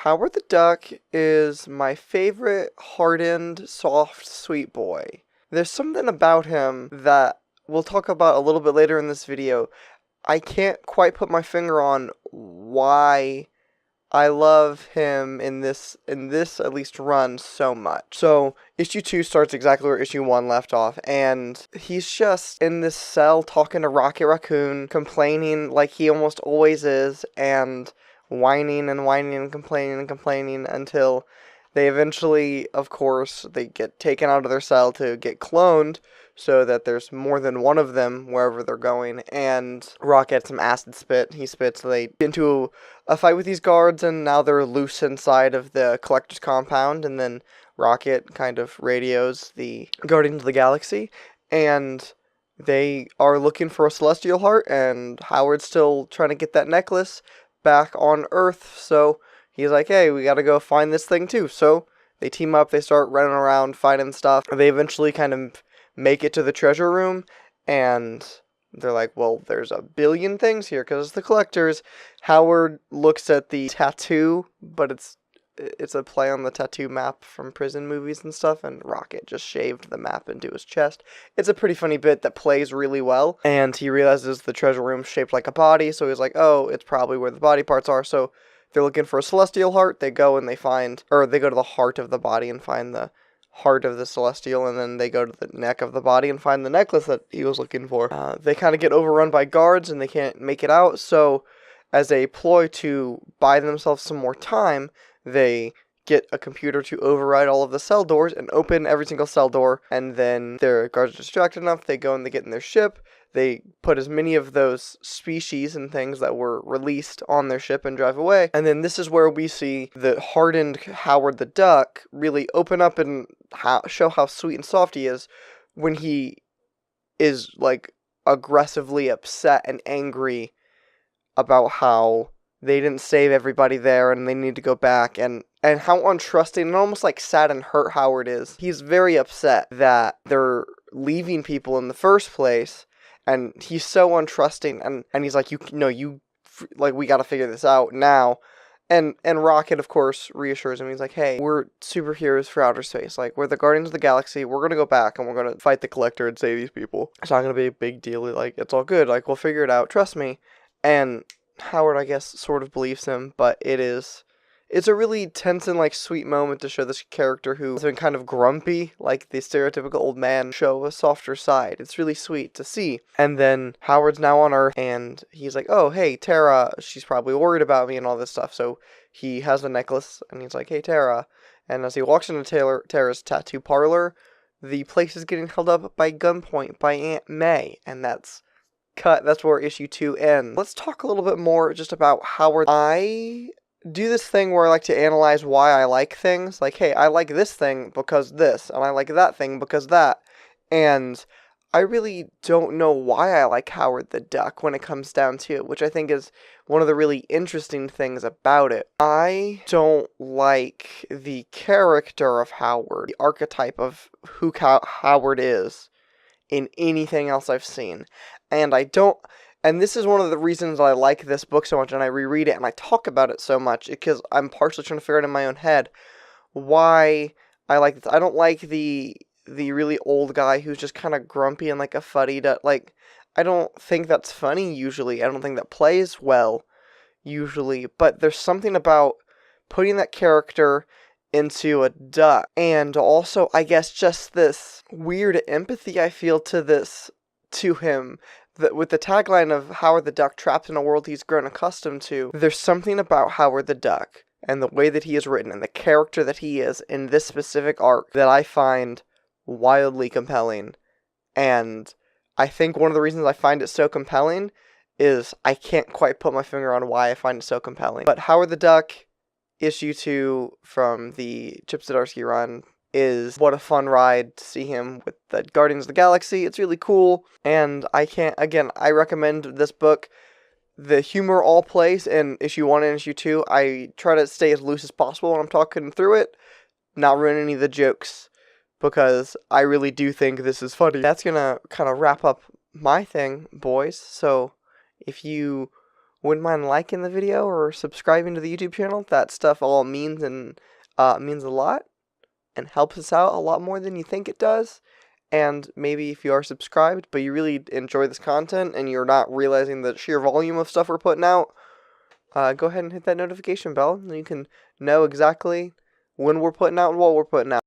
Howard the Duck is my favorite hardened, soft, sweet boy. There's something about him that we'll talk about a little bit later in this video. I can't quite put my finger on why I love him in this at least run so much. So, issue 2 starts exactly where issue 1 left off, and he's just in this cell talking to Rocket Raccoon, complaining like he almost always is, and whining and whining and complaining until they eventually, of course, they get taken out of their cell to get cloned so that there's more than one of them wherever they're going, and Rock gets some acid spit. He spits, they get into a fight with these guards, and now they're loose inside of the Collector's compound, and then Rocket kind of radios the Guardians of the Galaxy, and they are looking for a Celestial Heart, and Howard's still trying to get that necklace back on Earth, so he's like, hey, we gotta go find this thing too. So they team up, they start running around, fighting stuff. They eventually kind of make it to the treasure room, and they're like, well, there's a billion things here, because it's the Collectors. Howard looks at the tattoo, but it's a play on the tattoo map from prison movies and stuff, and Rocket just shaved the map into his chest. It's a pretty funny bit that plays really well, and he realizes the treasure room's shaped like a body, so he's like, oh, it's probably where the body parts are, so they're looking for a Celestial Heart. They go and they go to the heart of the body and find the heart of the Celestial, and then they go to the neck of the body and find the necklace that he was looking for. They kind of get overrun by guards, and they can't make it out, so as a ploy to buy themselves some more time, they get a computer to override all of the cell doors and open every single cell door, and then their guards are distracted enough, they go and they get in their ship, they put as many of those species and things that were released on their ship and drive away, and then this is where we see the hardened Howard the Duck really open up and show how sweet and soft he is when he is, like, aggressively upset and angry about how they didn't save everybody there and they need to go back, and how untrusting and almost like sad and hurt Howard is. He's very upset that they're leaving people in the first place, and he's so untrusting, and he's like, we gotta figure this out now. And Rocket, of course, reassures him. He's like, hey, we're superheroes for outer space. Like, we're the Guardians of the Galaxy. We're gonna go back and we're gonna fight the Collector and save these people. It's not gonna be a big deal. Like, it's all good. Like, we'll figure it out. Trust me. And Howard, I guess, sort of believes him, but it's a really tense and, like, sweet moment to show this character who has been kind of grumpy, like the stereotypical old man, show a softer side. It's really sweet to see. And then Howard's now on Earth, and he's like, oh, hey, Tara, she's probably worried about me and all this stuff, so he has the necklace, and he's like, hey, Tara. And as he walks into Tara's tattoo parlor, the place is getting held up by gunpoint by Aunt May, and that's where issue 2 ends. Let's talk a little bit more just about Howard. I do this thing where I like to analyze why I like things. Like, hey, I like this thing because this, and I like that thing because that. And I really don't know why I like Howard the Duck when it comes down to it, which I think is one of the really interesting things about it. I don't like the character of Howard, the archetype of who Howard is in anything else I've seen. And this is one of the reasons I like this book so much, and I reread it, and I talk about it so much, because I'm partially trying to figure out in my own head why I like this. I don't like the really old guy who's just kind of grumpy and like a fuddy-duddy. Like, I don't think that's funny usually. I don't think that plays well usually, but there's something about putting that character into a duck, and also, I guess, just this weird empathy I feel to him, that with the tagline of Howard the Duck trapped in a world he's grown accustomed to. There's something about Howard the Duck and the way that he is written and the character that he is in this specific arc that I find wildly compelling. And I think one of the reasons I find it so compelling is I can't quite put my finger on why I find it so compelling. But Howard the Duck, issue 2 from the Chip Zdarsky run, is what a fun ride to see him with the Guardians of the Galaxy. It's really cool, and I recommend this book. The humor all plays in issue 1 and issue 2. I try to stay as loose as possible when I'm talking through it, not ruin any of the jokes, because I really do think this is funny. That's gonna kind of wrap up my thing, boys. So if you wouldn't mind liking the video or subscribing to the YouTube channel. That stuff all means a lot and helps us out a lot more than you think it does. And maybe if you are subscribed, but you really enjoy this content and you're not realizing the sheer volume of stuff we're putting out, go ahead and hit that notification bell, and you can know exactly when we're putting out and what we're putting out.